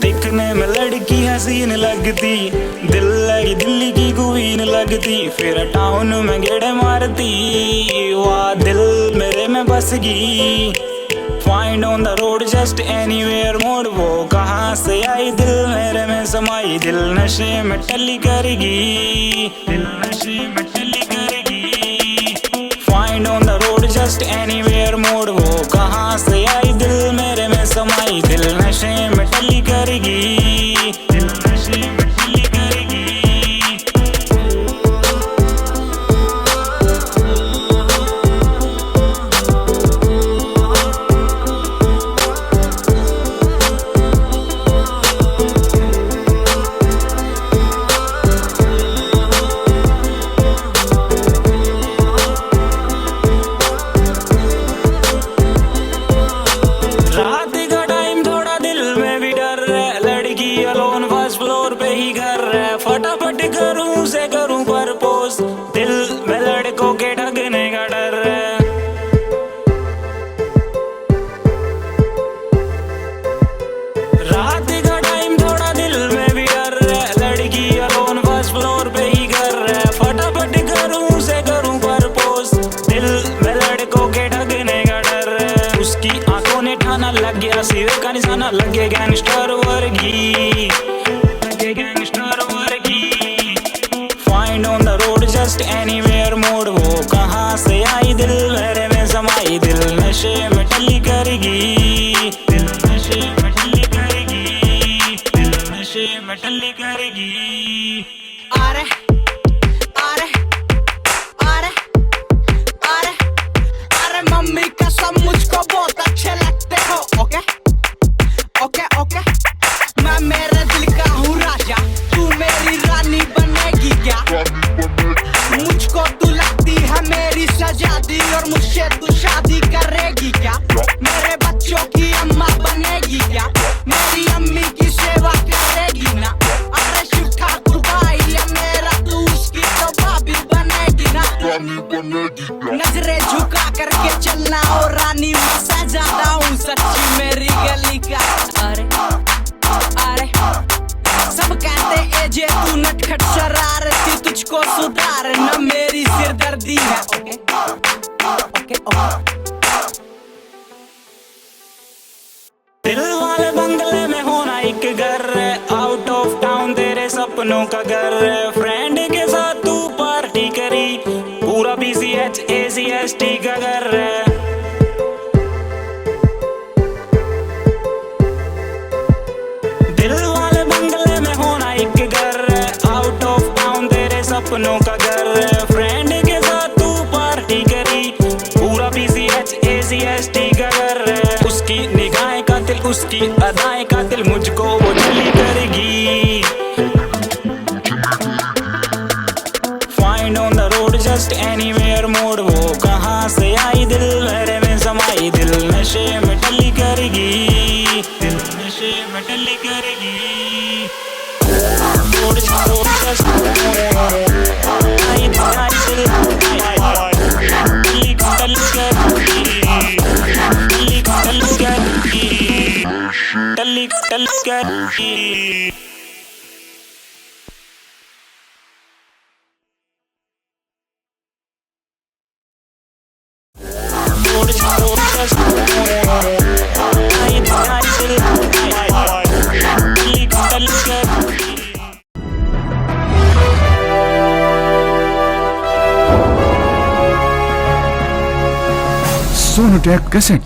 दिखने में लड़की हसीन लगती, दिल लगी दिल्ली की क्वीन लगती, फिर टाउन में गेड़े मारती, वाह दिल मेरे में बस गई। Find on the road just anywhere mode, वो कहाँ से आई दिल मेरे में समाई, दिल नशे में टली करेगी, दिल नशे में टली करेगी। Find on the road just anywhere mode, वो कहाँ से आई दिल मेरे में समाई, दिल नशे में टली करेगी, दिल नशे में टली करेगी। रात का टाइम थोड़ा दिल में भी डर है, लड़की अलोन फर्स्ट फ्लोर पे ही घर है, फटाफट करूं से करूं परपोज, दिल में लड़कों के ठगने का डर है। रात का टाइम थोड़ा दिल में भी डर है, लड़की अलोन फर्स्ट फ्लोर पे ही घर है, फटाफट करूं से करूं परपोज, दिल में लड़कों के ठगने का डर है। उसकी आंखों ने ठाना लग गया सिर का निशाना, लगे गैंगस्टर वर्गी, लगे गैंगस्टर वर्गी। Find on the road just anywhere mode, वो कहाँ से आई दिल मेरे में समाई, दिल नशे में टली करेगी, दिल नशे में टली करेगी, दिल नशे में टली करेगी। अरे अरे अरे अरे अरे मम्मी कसम मुझको बहुत अच्छे लगते हो। ओके ओके ओके, मैं मेरे दिल का हूँ राजा, तू मेरी रानी बनेगी क्या? मुझको तू लगती है मेरी सजादी, और मुझसे तू शादी करेगी क्या? मेरे बच्चों की अम्मा बनेगी क्या? मेरी अम्मी की सेवा करेगी ना? अरे शिव ठाकुर भाई या मेरा, तू उसकी तो भाभी बनेगी ना? नजरें झुका करके चलना ओ रानी, मैं सजादा हूँ सच्ची मेरी गली का। अरे अरे सब कहते एजे तू नटखट शरारती, तुझको सुधार न मेरी सिरदर्दी है। Okay okay okay. दिल वाले बंगले में होना एक घर है, आउट ऑफ टाउन तेरे सपनों का घर है, फ्रेंड के साथ तू पार्टी करी, पूरा BCH ACST का घर है। दिल वाले बंगले में होना एक घर है, आउट ऑफ टाउन तेरे सपनों का घर है, फ्रेंड के साथ तू पार्टी करी, पूरा BCH ACST का घर है। उसकी निगाहें कातिल, उसकी अदाएं कातिल, मुझको वो चली करेगी। Find on the road just anywhere mode, वो कहाँ से आई दिल मेरे में समाई, दिल नशे में टली करेगी, दिल नशे में टली करेगी। रोड जस्ट आई दिल टली टली करेगी, टली टली करेगी, टली टली करेगी। सोनोटेक कैसेट